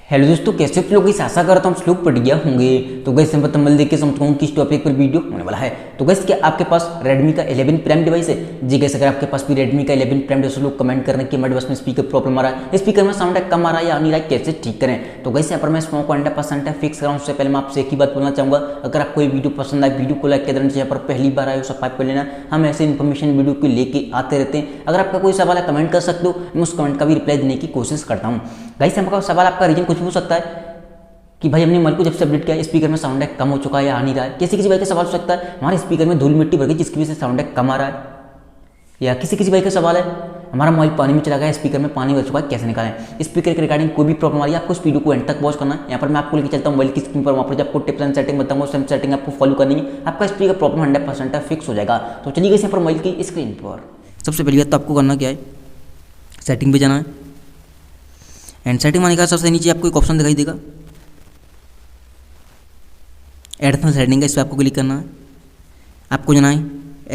Hello दोस्तों, कैसे आप लोग? इस आशा करता हूँ आप लोग बढ़िया होंगे। तो गैस मैं तमल देख के समझाऊँ किस टॉपिक पर वीडियो होने वाला है। तो गैस क्या आपके पास Redmi का 11 प्राइम डिवाइस है? जी गैस, अगर आपके पास भी Redmi का 11 प्राइम डिवाइस, लोग कमेंट करने की हमारे डिवाइस में स्पीकर प्रॉब्लम आ रहा है, स्पीकर में साउंड कम आ रहा है या नहीं रहा है, कैसे ठीक करें। तो गैस यहाँ पर मैं स्मोक 100% फिक्स कराऊँ उससे पहले मैं आपसे एक ही बात बोलना चाहूँगा, अगर आपको ये वीडियो पसंद आए वीडियो को लाइक कर देना चाहिए। यहाँ पर पहली बार आए हो सब्सक्राइब कर लेना, हम ऐसे इन्फॉर्मेशन वीडियो को लेके आते रहते हैं। अगर आपका कोई सवाल है कमेंट कर सकते हो, मैं उस कमेंट का भी रिप्लाई देने की कोशिश करता हूँ। गाइस आपका सवाल, आपका रीजन कुछ भी हो सकता है कि भाई हमने मोबाइल को जब से अपडेट किया स्पीकर में साउंड कम हो चुका है या आ नहीं रहा है। किसी भाई का सवाल हो सकता है हमारे स्पीकर में धूल मिट्टी भर गई जिसकी वजह से साउंड कम आ रहा है। या किसी भाई का सवाल है हमारा मोबाइल पानी में चला गया, स्पीकर में पानी भर चुका है, कैसे निकालें। स्पीकर के रिगार्डिंग कोई भी प्रॉब्लम आ रही है, आपको इस वीडियो को एंड तक वॉच करना है। यहाँ पर मैं आपको लेके चलता हूँ मोबाइल की स्क्रीन पर, वहाँ पर आपको टिप्स एंड सेटिंग बताऊंगा, सेम सेटिंग आपको फॉलो करनी है, आपका स्पीकर प्रॉब्लम 100% फिक्स हो जाएगा। तो चलिए यहाँ पर मोबाइल की स्क्रीन पर सबसे पहली बात तो आपको करना क्या है, सेटिंग पे जाना है। एंड सेटिंग में आने का सबसे नीचे आपको एक ऑप्शन दिखाई देगा एडिशनल सेटिंग का, इस पर आपको क्लिक करना है। आपको जाना है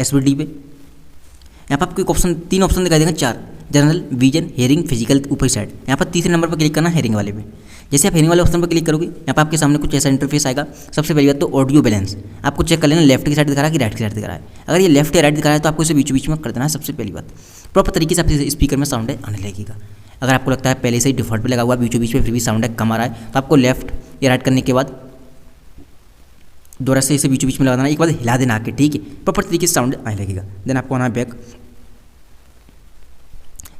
SVD पे। यहाँ पर आपको एक ऑप्शन, तीन ऑप्शन दिखाई देगा, चार, जनरल, विजन, हेयरिंग, फिजिकल, ऊपर साइड। यहाँ पर तीसरे नंबर पर क्लिक करना है हेयरिंग वाले पे। जैसे आप हेयरिंग वाले ऑप्शन पर क्लिक करोगे यहाँ पर आपके सामने कुछ ऐसा इंटरफेस आएगा। सबसे पहली बात तो ऑडियो बैलेंस आपको चेक कर लेना, लेफ्ट की साइड दिखा रहा है कि राइट की साइड दिखा रहा है। अगर ये लेफ्ट या राइट दिखा रहा है तो आपको इसे बीच बीच में कर देना है। सबसे पहली बात प्रॉपर तरीके से आपके स्पीकर में साउंड आने लगेगा। अगर आपको लगता है पहले से ही डिफॉल्ट पे लगा हुआ बीचों बीच में फिर भी साउंड कम आ रहा है तो आपको लेफ्ट या राइट करने के बाद दोबारा से इसे बीचों बीच में लगा देना, एक बार हिला देना आके, ठीक है, प्रॉपर तरीके से साउंड आने लगेगा। देन आपको आना बैक।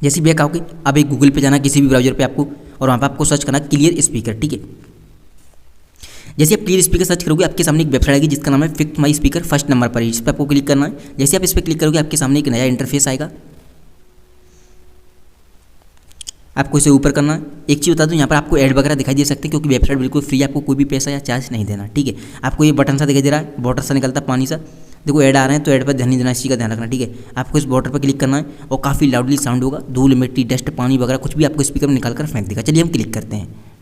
जैसे बैक आओगे अब एक गूगल पे जाना किसी भी ब्राउजर पे आपको, और वहाँ पे आपको सर्च करना क्लियर स्पीकर, ठीक है। जैसे आप क्लियर स्पीकर सर्च करोगे आपके सामने एक वेबसाइट आएगी जिसका नाम है fix my speaker, first number पर, इस पर आपको क्लिक करना है। जैसे आप इस पर क्लिक करोगे आपके सामने एक नया इंटरफेस आएगा, आपको इसे ऊपर करना है। एक चीज़ बता दूं, यहाँ पर आपको ऐड वगैरह दिखाई दे सकते हैं क्योंकि वेबसाइट बिल्कुल फ्री है, आपको कोई भी पैसा या चार्ज नहीं देना, ठीक है। आपको ये बटन सा दिखाई दे रहा है, बॉर्डर सा निकलता है पानी सा, देखो ऐड आ रहे हैं तो ऐड पर ध्यान नहीं देना, इस चीज़ का ध्यान रखना, ठीक है। आपको इस बॉर्डर पर क्लिक करना है और काफ़ी लाउडली साउंड होगा, धूल मिट्टी डस्ट पानी वगैरह कुछ भी आपको स्पीकर में निकाल कर फेंक देगा। चलिए हम क्लिक करते हैं।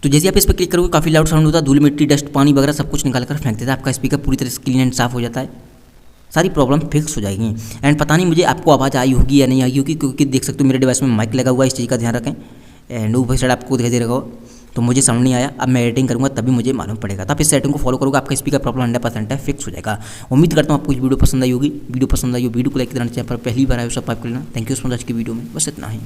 तो जैसे आप इस पर क्लिक करोगे काफ़ी लाउड साउंड होता है, धूल मिट्टी डस्ट पानी वगैरह सब कुछ निकाल कर फेंक देता है। आपका स्पीकर पूरी तरह से क्लीन एंड साफ हो जाता है, सारी प्रॉब्लम फिक्स हो जाएगी। एंड पता नहीं मुझे आपको आवाज़ आई होगी या नहीं आई होगी क्योंकि देख सकते हो मेरे डिवाइस में माइक लगा हुआ है, इस चीज़ का ध्यान रखें। एंड ऊपर साइड आपको दिखाई दे रहा हो तो मुझे साउंड नहीं आया, अब मैं एडिटिंग करूँगा तभी मुझे मालूम पड़ेगा। तो आप इस सेटिंग को फॉलो करोगे आपका स्पीकर प्रॉब्लम 100% फिक्स हो जाएगा। उम्मीद करता हूँ आपको वीडियो पसंद आई होगी। वीडियो पसंद आई हो वीडियो को लाइक करना चाहिए, पर पहली बार आए हो सब्सक्राइब कर लेना। थैंक यू सो मच आज की वीडियो में बस इतना ही।